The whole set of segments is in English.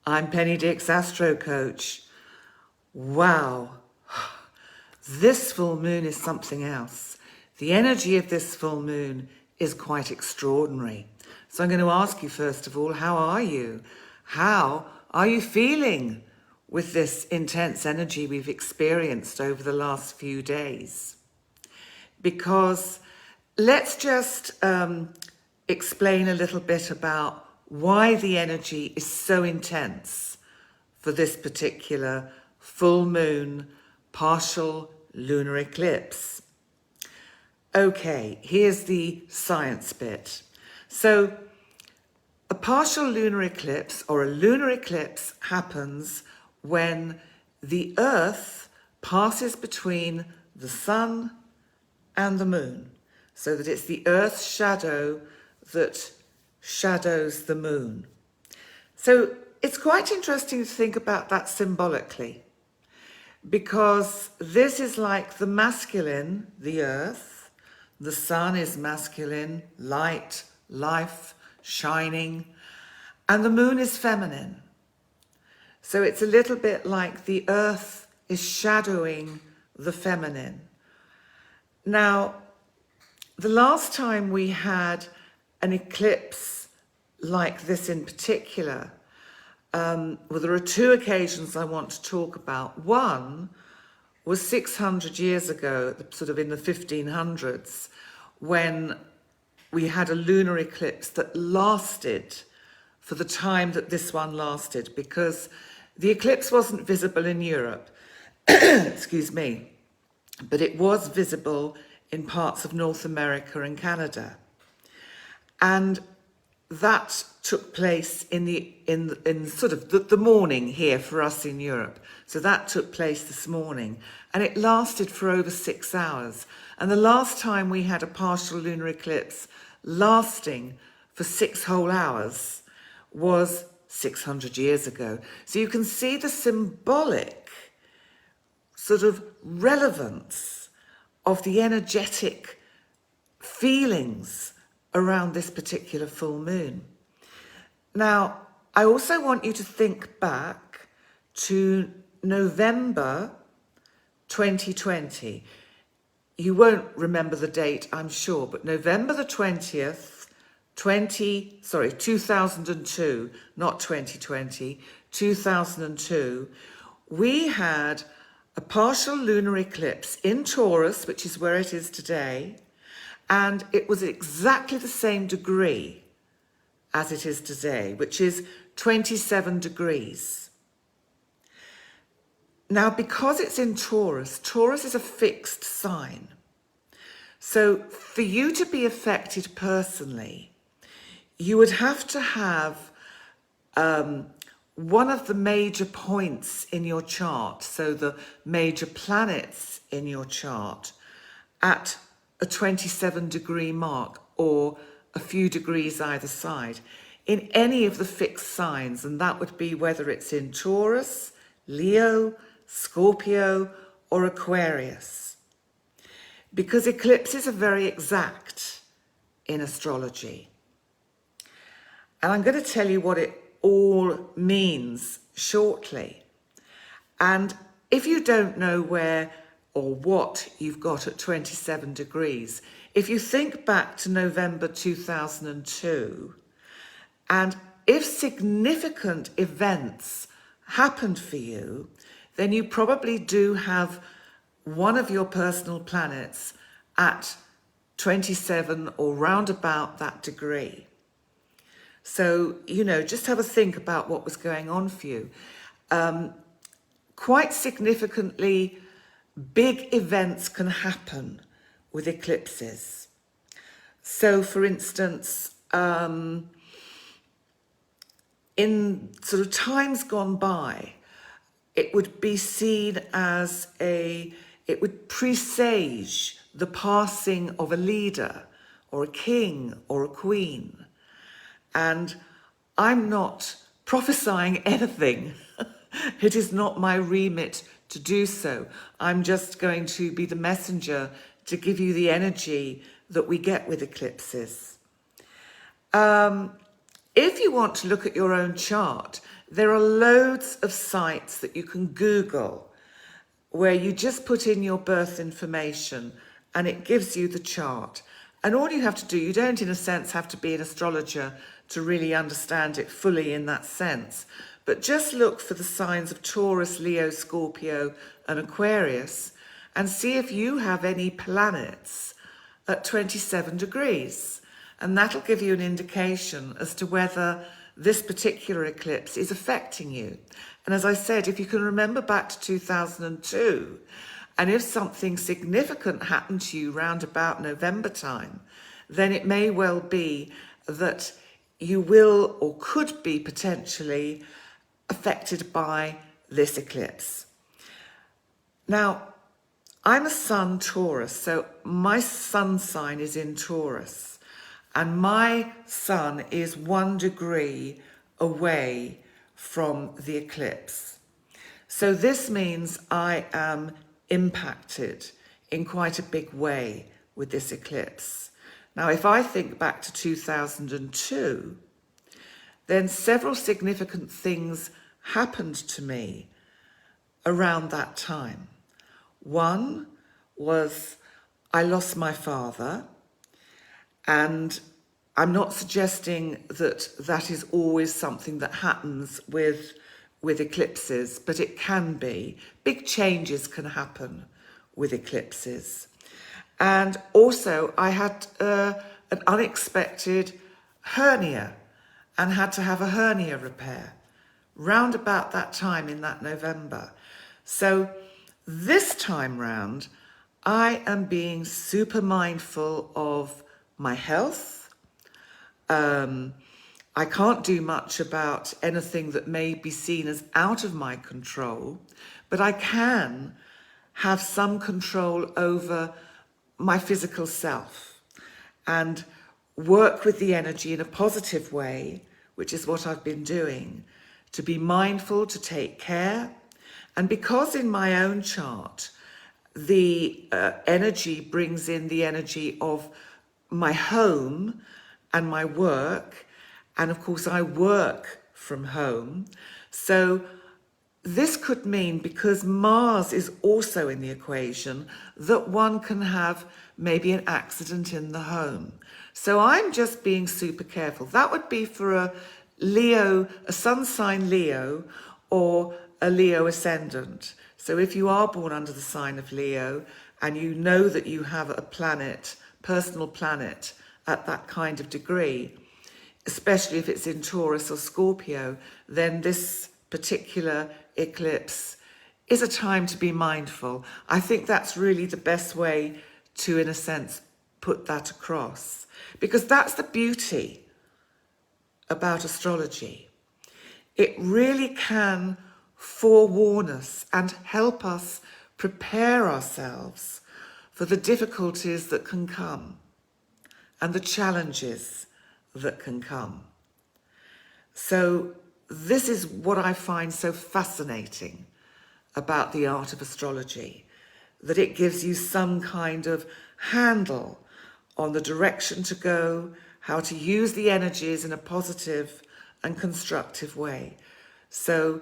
I'm Dix Astro Coach. Wow, this full moon is something else. The energy of this full moon is quite extraordinary. So I'm going to ask you first of all, how are you? How are you feeling with this intense energy we've experienced over the last few days? Because let's just explain a little bit about why the energy is so intense for this particular full moon partial lunar eclipse. Okay, here's the science bit. So a partial lunar eclipse or a lunar eclipse happens when the Earth passes between the sun and the moon, so that it's the Earth's shadow that shadows the moon. So it's quite interesting to think about that symbolically, because this is like the masculine, the Earth, the sun is masculine, light, life, shining, and the moon is feminine. So it's a little bit like the Earth is shadowing the feminine. Now, the last time we had an eclipse like this in particular, well, there are two occasions I want to talk about. One was 600 years ago, sort of in the 1500s, when we had a lunar eclipse that lasted for the time that this one lasted, because the eclipse wasn't visible in Europe, excuse me, but it was visible in parts of North America and Canada. And that took place in sort of the morning here for us in Europe. So that took place this morning, and it lasted for over 6 hours. And the last time we had a partial lunar eclipse lasting for 6 whole hours was 600 years ago. So you can see the symbolic sort of relevance of the energetic feelings around this particular full moon. Now, I also want you to think back to November 2020. You won't remember the date, I'm sure, but November the 20th, 2002, not 2020, 2002, we had a partial lunar eclipse in Taurus, which is where it is today, and it was exactly the same degree as it is today, which is 27 degrees. Now, because it's in Taurus, Taurus is a fixed sign. So for you to be affected personally, you would have to have one of the major points in your chart, so the major planets in your chart, at a 27 degree mark or a few degrees either side in any of the fixed signs, and that would be whether it's in Taurus, Leo, Scorpio, or Aquarius. Because eclipses are very exact in astrology. And I'm going to tell you what it all means shortly. And if you don't know where or what you've got at 27 degrees, if you think back to November 2002, and if significant events happened for you, then you probably do have one of your personal planets at 27 or round about that degree. So, just have a think about what was going on for you. Quite significantly, big events can happen with eclipses. So, for instance, in sort of times gone by, it would be seen as it would presage the passing of a leader or a king or a queen. And I'm not prophesying anything. It is not my remit to do so. I'm just going to be the messenger to give you the energy that we get with eclipses. If you want to look at your own chart There are loads of sites that you can Google where you just put in your birth information and it gives you the chart. And all you have to do, you don't in a sense have to be an astrologer to really understand it fully in that sense, but just look for the signs of Taurus, Leo, Scorpio and Aquarius and see if you have any planets at 27 degrees. And that'll give you an indication as to whether this particular eclipse is affecting you. And as I said, if you can remember back to 2002, and if something significant happened to you round about November time, then it may well be that you will or could be potentially affected by this eclipse. Now, I'm a Sun Taurus, so my sun sign is in Taurus, and my sun is 1 degree away from the eclipse. So this means I am impacted in quite a big way with this eclipse. Now, if I think back to 2002, then several significant things happened to me around that time. One was I lost my father, and I'm not suggesting that that is always something that happens with eclipses, but it can be. Big changes can happen with eclipses. And also I had an unexpected hernia and had to have a hernia repair round about that time in that November. So this time round, I am being super mindful of my health. I can't do much about anything that may be seen as out of my control, but I can have some control over my physical self and work with the energy in a positive way, which is what I've been doing, to be mindful, to take care. And because in my own chart, the energy brings in the energy of my home and my work, and of course I work from home. So this could mean, because Mars is also in the equation, that one can have maybe an accident in the home. So I'm just being super careful. That would be for a Leo, a sun sign Leo, or a Leo ascendant. So if you are born under the sign of Leo and you know that you have a planet, personal planet at that kind of degree, especially if it's in Taurus or Scorpio, then this particular eclipse is a time to be mindful. I think that's really the best way to, in a sense, put that across, because that's the beauty about astrology. It really can forewarn us and help us prepare ourselves for the difficulties that can come and the challenges that can come. So this is what I find so fascinating about the art of astrology, that it gives you some kind of handle on the direction to go, how to use the energies in a positive and constructive way. So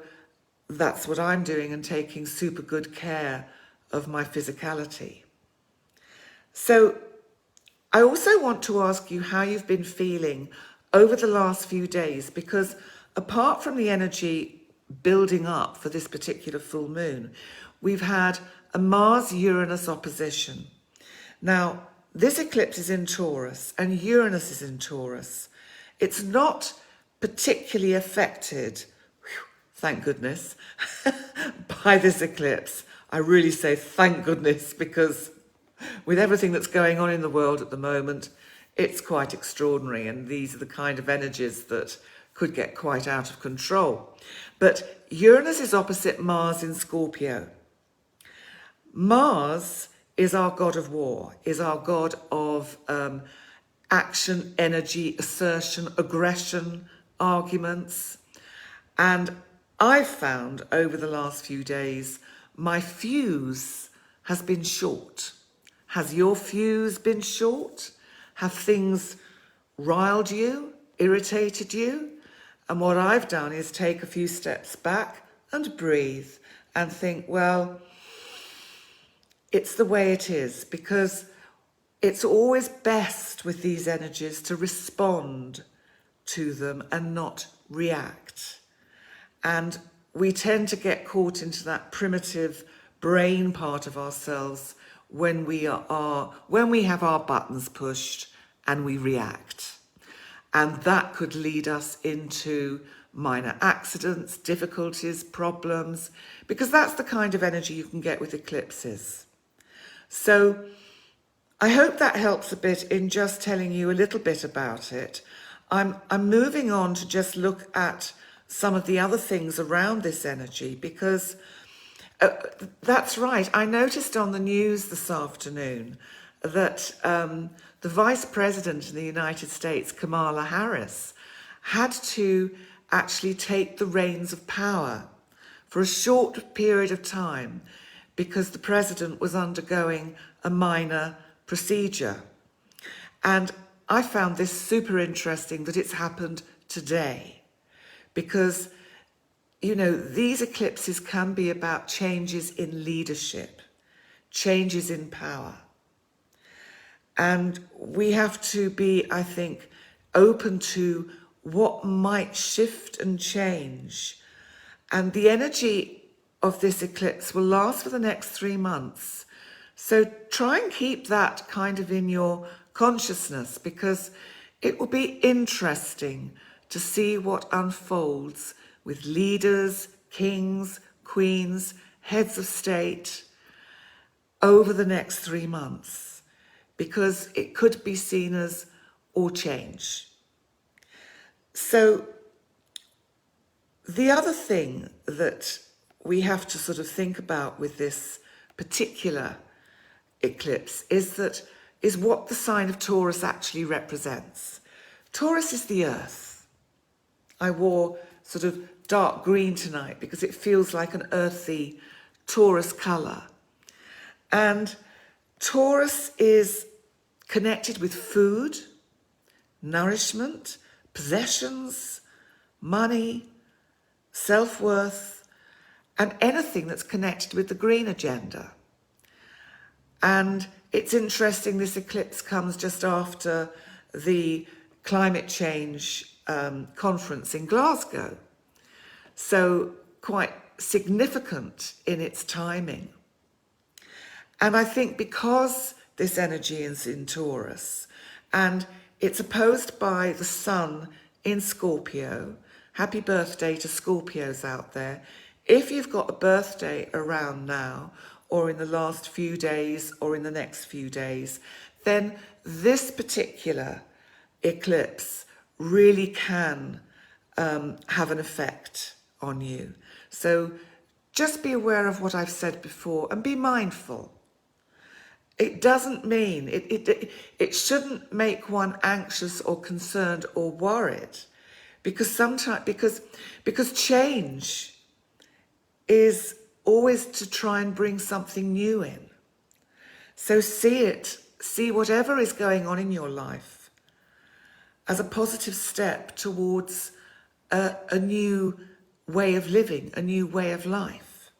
that's what I'm doing, and taking super good care of my physicality. So I also want to ask you how you've been feeling over the last few days, because apart from the energy building up for this particular full moon, we've had a Mars-Uranus opposition. Now, this eclipse is in Taurus and Uranus is in Taurus. It's not particularly affected, thank goodness, by this eclipse. I really say thank goodness, because with everything that's going on in the world at the moment, it's quite extraordinary, and these are the kind of energies that could get quite out of control. But Uranus is opposite Mars in Scorpio. Mars is our god of war, is our god of action, energy, assertion, aggression, arguments. And I've found over the last few days, my fuse has been short. Has your fuse been short? Have things riled you, irritated you? And what I've done is take a few steps back and breathe and think, well, it's the way it is, because it's always best with these energies to respond to them and not react. And we tend to get caught into that primitive brain part of ourselves when we have our buttons pushed and we react. And that could lead us into minor accidents, difficulties, problems, because that's the kind of energy you can get with eclipses. So I hope that helps a bit in just telling you a little bit about it. I'm moving on to just look at some of the other things around this energy, because that's right. I noticed on the news this afternoon that the Vice President in the United States, Kamala Harris, had to actually take the reins of power for a short period of time because the president was undergoing a minor procedure. And I found this super interesting that it's happened today, because, you know, these eclipses can be about changes in leadership, changes in power. And we have to be, I think, open to what might shift and change. And the energy of this eclipse will last for the next 3 months. So try and keep that kind of in your consciousness, because it will be interesting to see what unfolds with leaders, kings, queens, heads of state over the next 3 months, because it could be seen as all change. So the other thing that we have to sort of think about with this particular eclipse is what the sign of Taurus actually represents. Taurus is the earth. I wore sort of dark green tonight because it feels like an earthy Taurus colour. And Taurus is connected with food, nourishment, possessions, money, self-worth, and anything that's connected with the green agenda. And it's interesting, this eclipse comes just after the climate change conference in Glasgow. So quite significant in its timing. And I think because this energy is in Taurus and it's opposed by the sun in Scorpio, happy birthday to Scorpios out there. If you've got a birthday around now, or in the last few days, or in the next few days, then this particular eclipse really can have an effect on you. So just be aware of what I've said before and be mindful. It doesn't mean, it shouldn't make one anxious or concerned or worried, because sometimes, because change is always to try and bring something new in. So see whatever is going on in your life as a positive step towards a new way of living, a new way of life.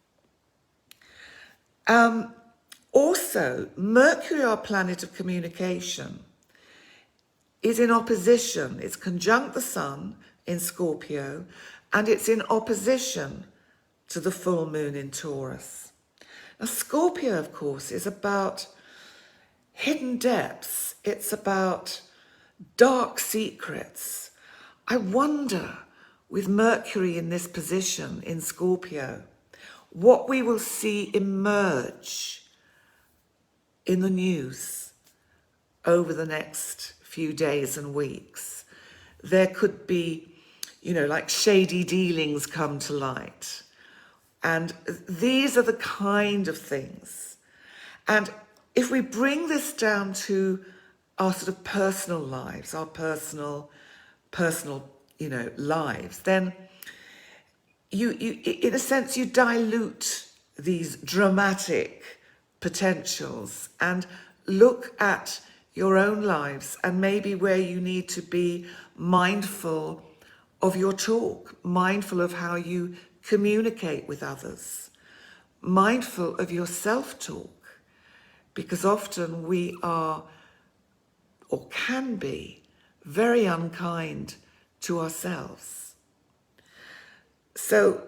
Also, Mercury, our planet of communication, is in opposition. It's conjunct the sun in Scorpio, and it's in opposition to the full moon in Taurus. Now, Scorpio, of course, is about hidden depths. It's about dark secrets. I wonder, with Mercury in this position in Scorpio, what we will see emerge in the news over the next few days and weeks. There could be, like shady dealings come to light. And these are the kind of things. And if we bring this down to our sort of personal lives, our personal, lives, then you in a sense, you dilute these dramatic potentials and look at your own lives and maybe where you need to be mindful of your talk, mindful of how you communicate with others, mindful of your self-talk, because often we are, or can be, very unkind to ourselves. So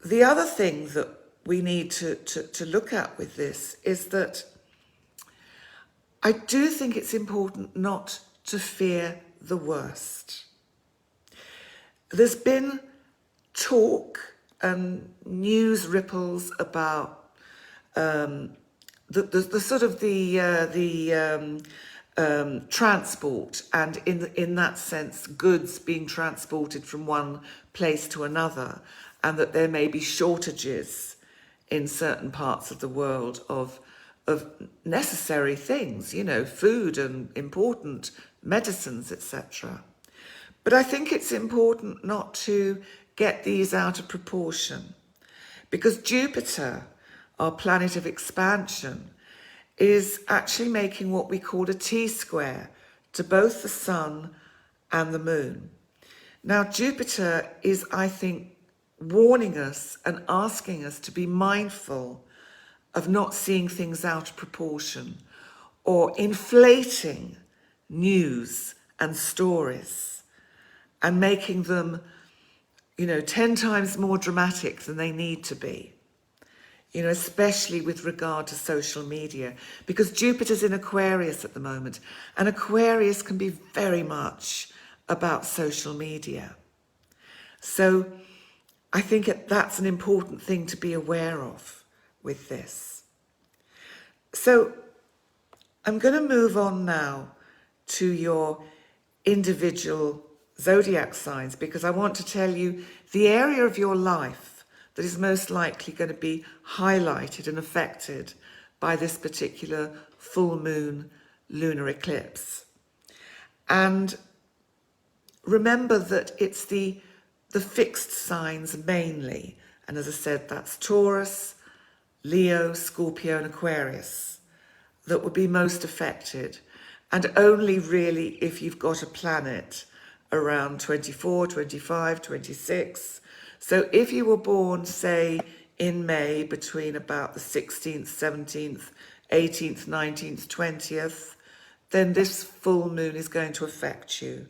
the other thing that we need to look at with this is that I do think it's important not to fear the worst. There's been talk and news ripples about the sort of the transport, and in that sense, goods being transported from one place to another, and that there may be shortages in certain parts of the world of necessary things, you know, food and important medicines, etc. But I think it's important not to get these out of proportion, because Jupiter, our planet of expansion, is actually making what we call a Tsquare to both the Sun and the Moon. Now, Jupiter is, I think, warning us and asking us to be mindful of not seeing things out of proportion or inflating news and stories and making them, you know, 10 times more dramatic than they need to be, you know, especially with regard to social media, because Jupiter's in Aquarius at the moment, and Aquarius can be very much about social media. So I think that's an important thing to be aware of with this. So I'm going to move on now to your individual zodiac signs, because I want to tell you the area of your life that is most likely going to be highlighted and affected by this particular full moon lunar eclipse. And remember that it's the fixed signs mainly, and as I said, that's Taurus, Leo, Scorpio and Aquarius that would be most affected, and only really if you've got a planet around 24, 25, 26. So if you were born, say, in May between about the 16th, 17th, 18th, 19th, 20th, then this full moon is going to affect you.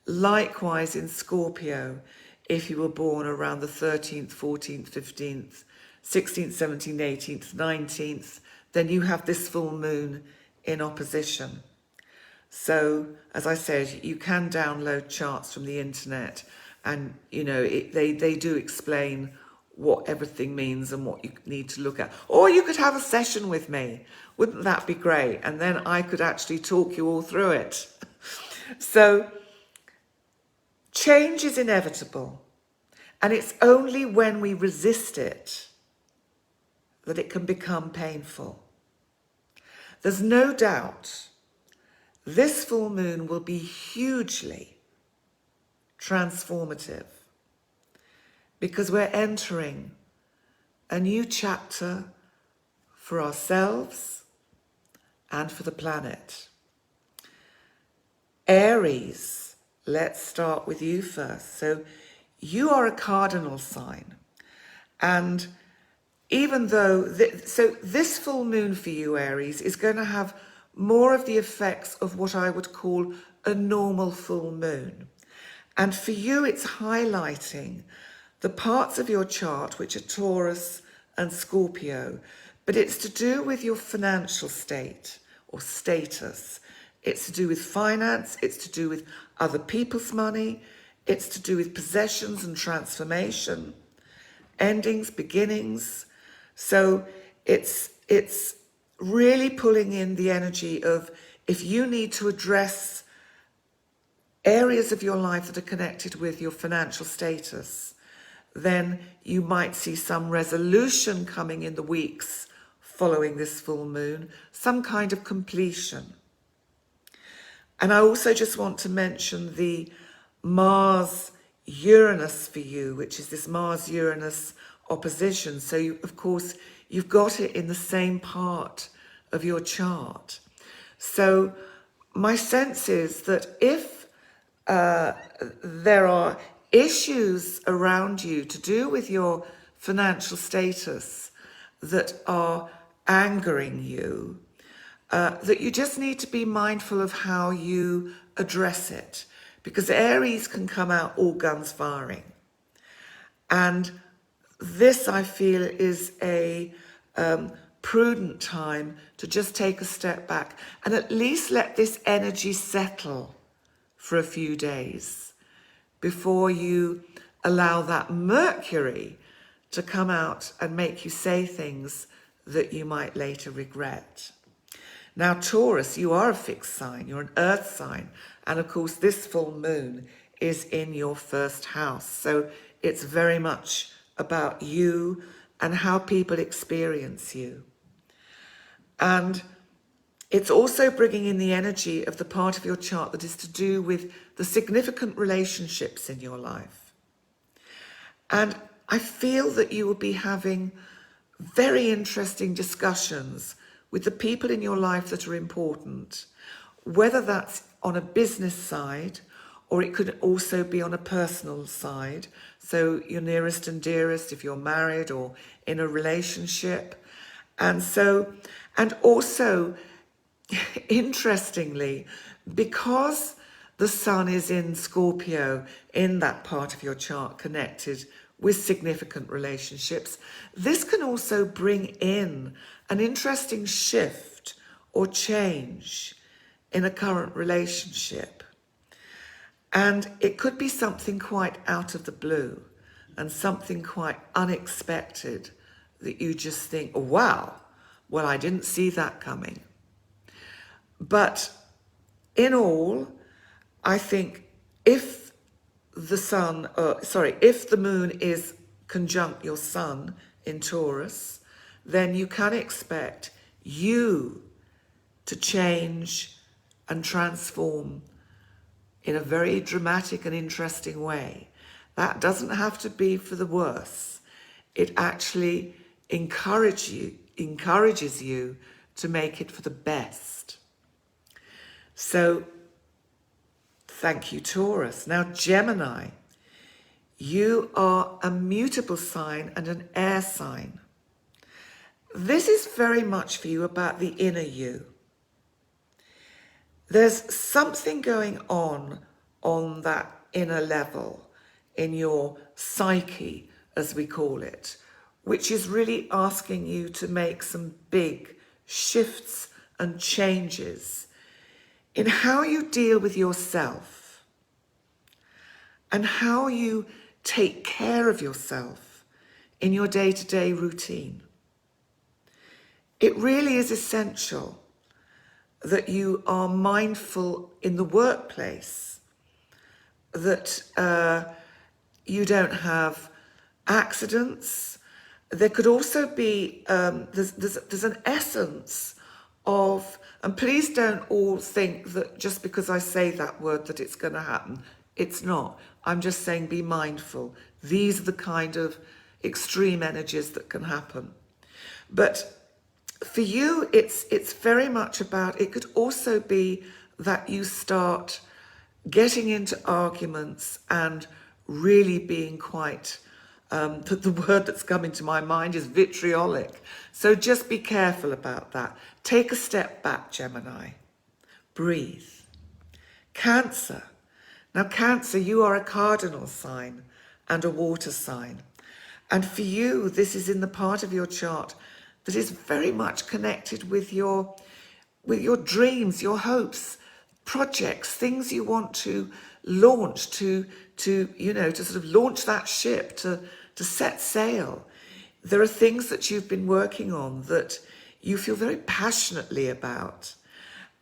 Likewise in Scorpio, if you were born around the 13th, 14th, 15th, 16th, 17th, 18th, 19th, then you have this full moon in opposition. So, as I said, you can download charts from the internet, and, you know, they do explain what everything means and what you need to look at. Or you could have a session with me. Wouldn't that be great? And then I could actually talk you all through it. So, change is inevitable, and it's only when we resist it that it can become painful. There's no doubt this full moon will be hugely transformative, because we're entering a new chapter for ourselves and for the planet. Aries, let's start with you first. So you are a cardinal sign, and even though, this full moon for you, Aries, is going to have more of the effects of what I would call a normal full moon. And for you, it's highlighting the parts of your chart which are Taurus and Scorpio, but it's to do with your financial state or status. It's to do with finance, it's to do with other people's money, it's to do with possessions and transformation, endings, beginnings. So it's really pulling in the energy of, if you need to address areas of your life that are connected with your financial status, then you might see some resolution coming in the weeks following this full moon, some kind of completion. And I also just want to mention the Mars-Uranus for you, which is this Mars-Uranus opposition. So, of course, you've got it in the same part of your chart. So my sense is that if there are issues around you to do with your financial status that are angering you, that you just need to be mindful of how you address it, because Aries can come out all guns firing. And this, I feel, is a prudent time to just take a step back and at least let this energy settle for a few days before you allow that Mercury to come out and make you say things that you might later regret. Now, Taurus, you are a fixed sign, you're an earth sign, and of course this full moon is in your first house, so it's very much about you and how people experience you. And it's also bringing in the energy of the part of your chart that is to do with the significant relationships in your life. And I feel that you will be having very interesting discussions with the people in your life that are important, whether that's on a business side or it could also be on a personal side. So your nearest and dearest, if you're married or in a relationship. And also, interestingly, because the sun is in Scorpio, in that part of your chart connected with significant relationships, this can also bring in an interesting shift or change in a current relationship. And it could be something quite out of the blue and something quite unexpected that you just think, oh, wow, well, I didn't see that coming. But in all, I think if the moon is conjunct your sun in Taurus, then you can expect you to change and transform in a very dramatic and interesting way. That doesn't have to be for the worse. It actually encourages you to make it for the best. So, thank you, Taurus. Now, Gemini, you are a mutable sign and an air sign. This is very much for you about the inner you. There's something going on that inner level in your psyche, as we call it, which is really asking you to make some big shifts and changes in how you deal with yourself and how you take care of yourself in your day-to-day routine. It really is essential that you are mindful in the workplace, that you don't have accidents. There could also be, there's an essence of, and please don't all think that just because I say that word that it's going to happen. It's not. I'm just saying be mindful. These are the kind of extreme energies that can happen. But for you, it's very much about, it could also be that you start getting into arguments and really being quite, the word that's coming to my mind is vitriolic. So just be careful about that. Take a step back, Gemini. Breathe. Cancer. Now, Cancer, you are a cardinal sign and a water sign. And for you, this is in the part of your chart that is very much connected with your dreams, your hopes, projects, things you want to launch, to sort of launch that ship, to set sail. There are things that you've been working on that you feel very passionately about.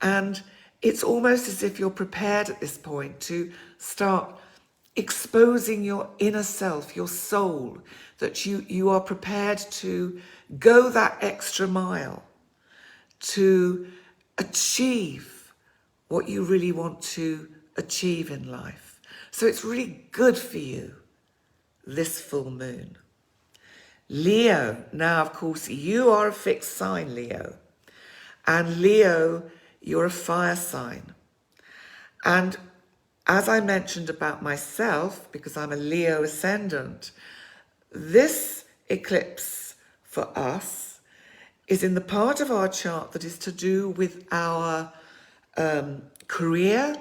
And it's almost as if you're prepared at this point to start exposing your inner self, your soul, that you are prepared to go that extra mile to achieve what you really want to achieve in life. So it's really good for you, this full moon. Leo, now of course you are a fixed sign, Leo. And Leo, you're a fire sign. And as I mentioned about myself, because I'm a Leo ascendant, this eclipse for us is in the part of our chart that is to do with our career,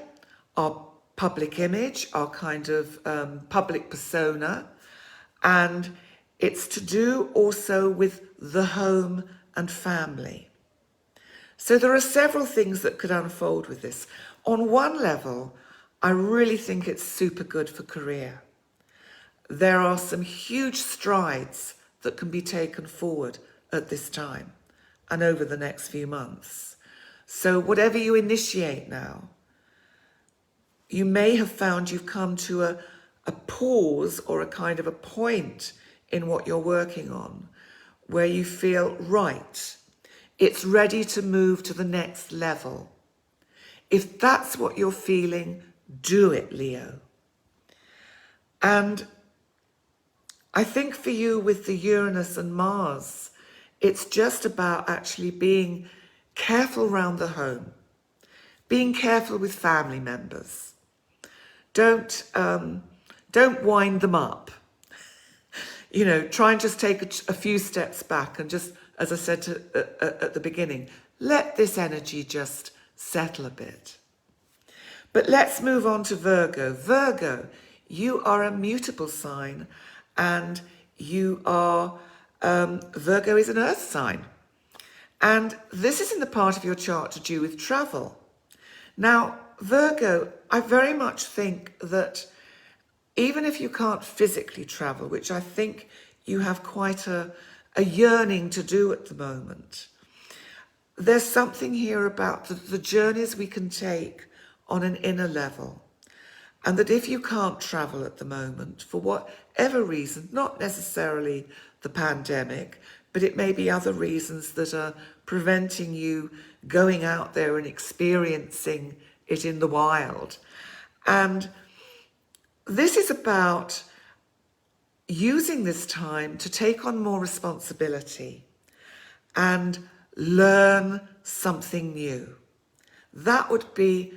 our public image, our kind of public persona, and it's to do also with the home and family. So there are several things that could unfold with this. On one level, I really think it's super good for career. There are some huge strides that can be taken forward at this time and over the next few months. So whatever you initiate now, you may have found you've come to a pause or a kind of a point in what you're working on where you feel, right, it's ready to move to the next level. If that's what you're feeling, do it, Leo. And I think for you with the Uranus and Mars, it's just about actually being careful around the home, being careful with family members. Don't wind them up. You know, try and just take a few steps back and just, as I said at the beginning, let this energy just settle a bit. But let's move on to Virgo. Virgo, you are a mutable sign and you are, Virgo is an earth sign. And this is in the part of your chart to do with travel. Now, Virgo, I very much think that even if you can't physically travel, which I think you have quite a yearning to do at the moment, there's something here about the journeys we can take on an inner level. And that if you can't travel at the moment, for whatever reason, not necessarily the pandemic, but it may be other reasons that are preventing you going out there and experiencing it in the wild. And this is about using this time to take on more responsibility and learn something new. That would be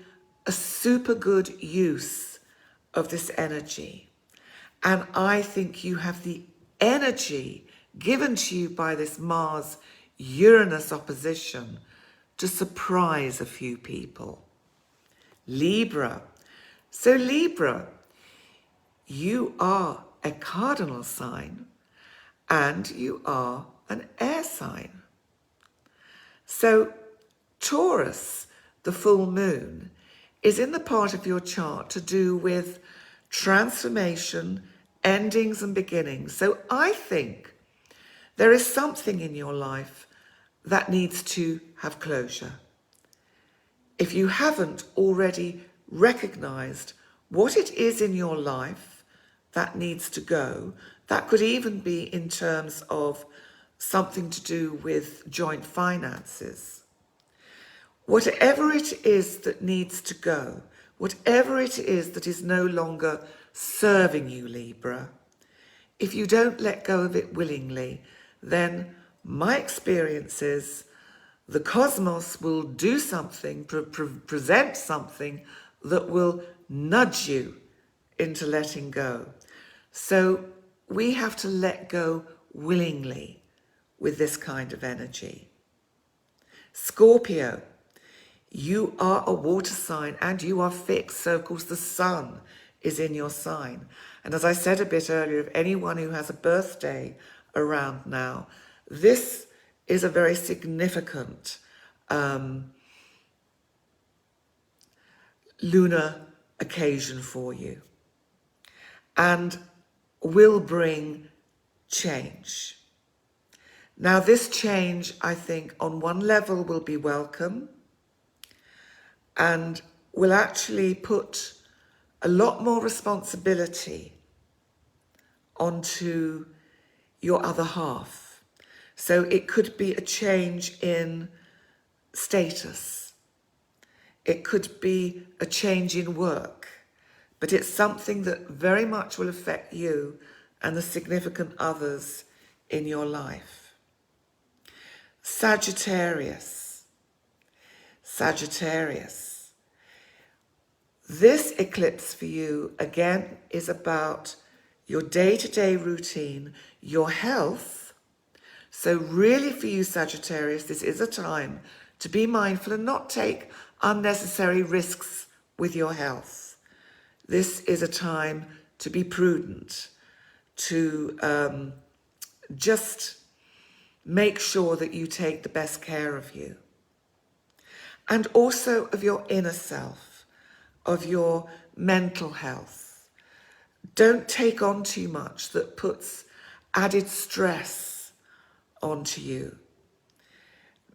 a super good use of this energy. And I think you have the energy given to you by this Mars-Uranus opposition to surprise a few people. Libra. So Libra, you are a cardinal sign and you are an air sign. So Taurus, the full moon, is in the part of your chart to do with transformation, endings and beginnings. So I think there is something in your life that needs to have closure. If you haven't already recognized what it is in your life that needs to go, that could even be in terms of something to do with joint finances. Whatever it is that needs to go, whatever it is that is no longer serving you, Libra, if you don't let go of it willingly, then my experience is the cosmos will do something, present something that will nudge you into letting go. So we have to let go willingly with this kind of energy. Scorpio, you are a water sign and you are fixed. So of course the sun is in your sign. And as I said a bit earlier, if anyone who has a birthday around now, this is a very significant lunar occasion for you and will bring change. Now this change, I think, on one level will be welcome and will actually put a lot more responsibility onto your other half. So it could be a change in status. It could be a change in work, but it's something that very much will affect you and the significant others in your life. Sagittarius. Sagittarius. This eclipse for you, again, is about your day-to-day routine, your health. So really for you, Sagittarius, this is a time to be mindful and not take unnecessary risks with your health. This is a time to be prudent, to just make sure that you take the best care of you. And also of your inner self, of your mental health. Don't take on too much that puts added stress onto you,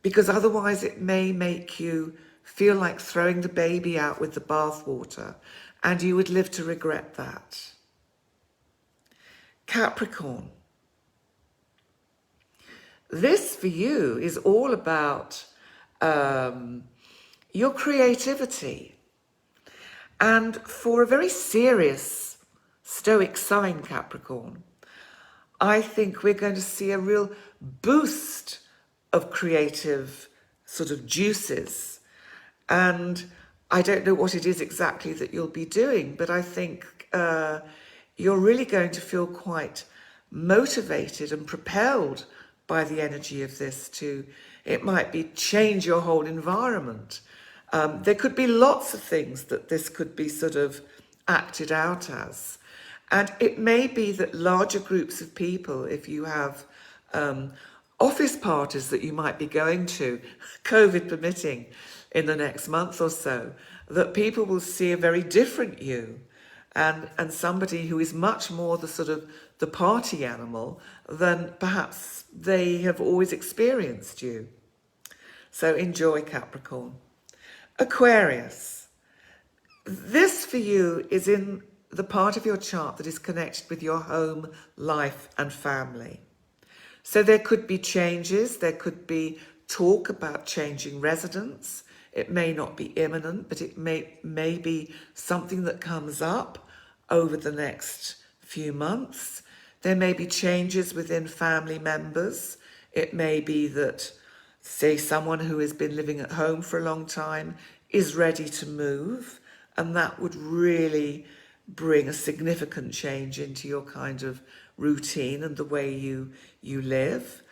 because otherwise it may make you feel like throwing the baby out with the bathwater, and you would live to regret that. Capricorn. This for you is all about your creativity. And for a very serious stoic sign, Capricorn, I think we're going to see a real boost of creative sort of juices. And I don't know what it is exactly that you'll be doing, but I think you're really going to feel quite motivated and propelled by the energy of this to, it might be change your whole environment. There could be lots of things that this could be sort of acted out as. And it may be that larger groups of people, if you have office parties that you might be going to, COVID permitting, in the next month or so, that people will see a very different you and somebody who is much more the sort of the party animal than perhaps they have always experienced you. So enjoy, Capricorn. Aquarius. This for you is in the part of your chart that is connected with your home, life and family. So there could be changes, there could be talk about changing residence. It may not be imminent, but it may be something that comes up over the next few months. There may be changes within family members. It may be that, say, someone who has been living at home for a long time is ready to move, and that would really bring a significant change into your kind of routine and the way you live.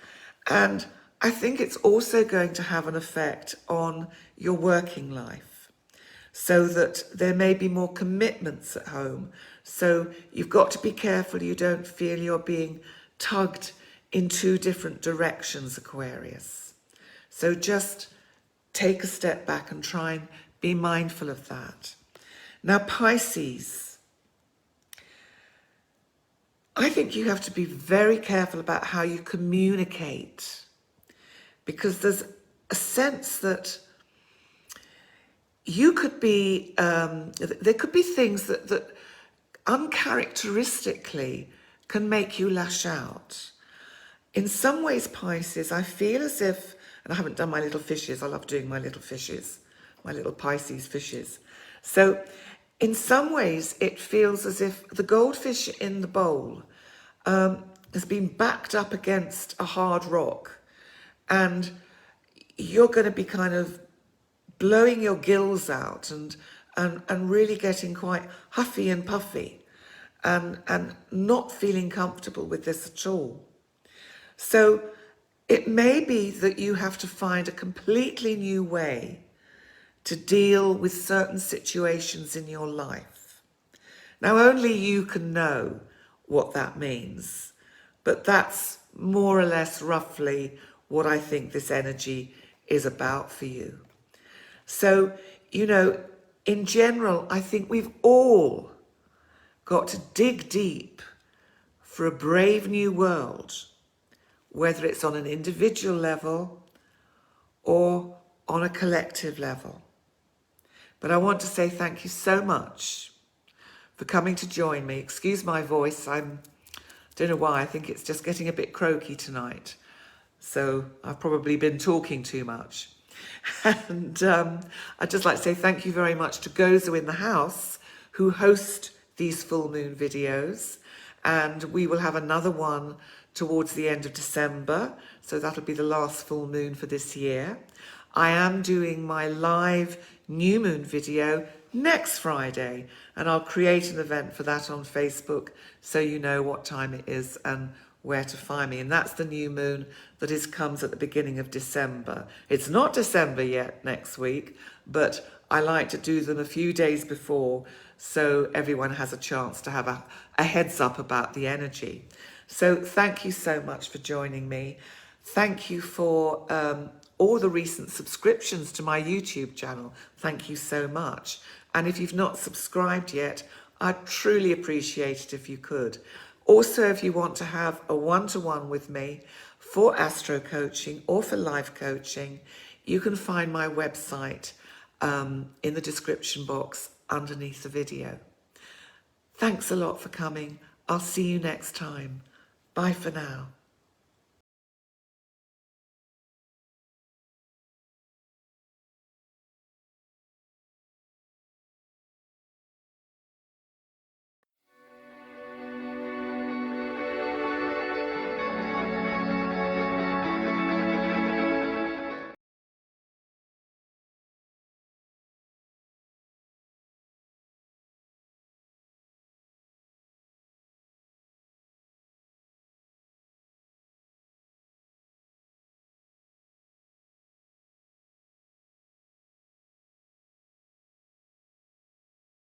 And I think it's also going to have an effect on your working life, so that there may be more commitments at home. So you've got to be careful you don't feel you're being tugged in two different directions, Aquarius. So just take a step back and try and be mindful of that. Now, Pisces, I think you have to be very careful about how you communicate, because there's a sense that you could be, there could be things that uncharacteristically can make you lash out. In some ways, Pisces, I feel as if, and I haven't done my little fishes, I love doing my little fishes, my little Pisces fishes. So in some ways, it feels as if the goldfish in the bowl has been backed up against a hard rock, and you're going to be kind of blowing your gills out and really getting quite huffy and puffy and not feeling comfortable with this at all. So it may be that you have to find a completely new way to deal with certain situations in your life. Now, only you can know what that means, but that's more or less roughly what I think this energy is about for you. So, you know, in general, I think we've all got to dig deep for a brave new world, whether it's on an individual level or on a collective level. But I want to say thank you so much for coming to join me. Excuse my voice, don't know why, I think it's just getting a bit croaky tonight. So I've probably been talking too much. And I'd just like to say thank you very much to Gozo in the house, who host these full moon videos. And we will have another one towards the end of December. So that'll be the last full moon for this year. I am doing my live new moon video next Friday, and I'll create an event for that on Facebook so you know what time it is and where to find me. And that's the new moon that comes at the beginning of December. It's not December yet next week, but I like to do them a few days before so everyone has a chance to have a heads up about the energy. So thank you so much for joining me. Thank you for all the recent subscriptions to my YouTube channel. Thank you so much. And if you've not subscribed yet, I'd truly appreciate it if you could. Also, if you want to have a one-to-one with me for astro coaching or for life coaching, you can find my website in the description box underneath the video. Thanks a lot for coming. I'll see you next time. Bye for now.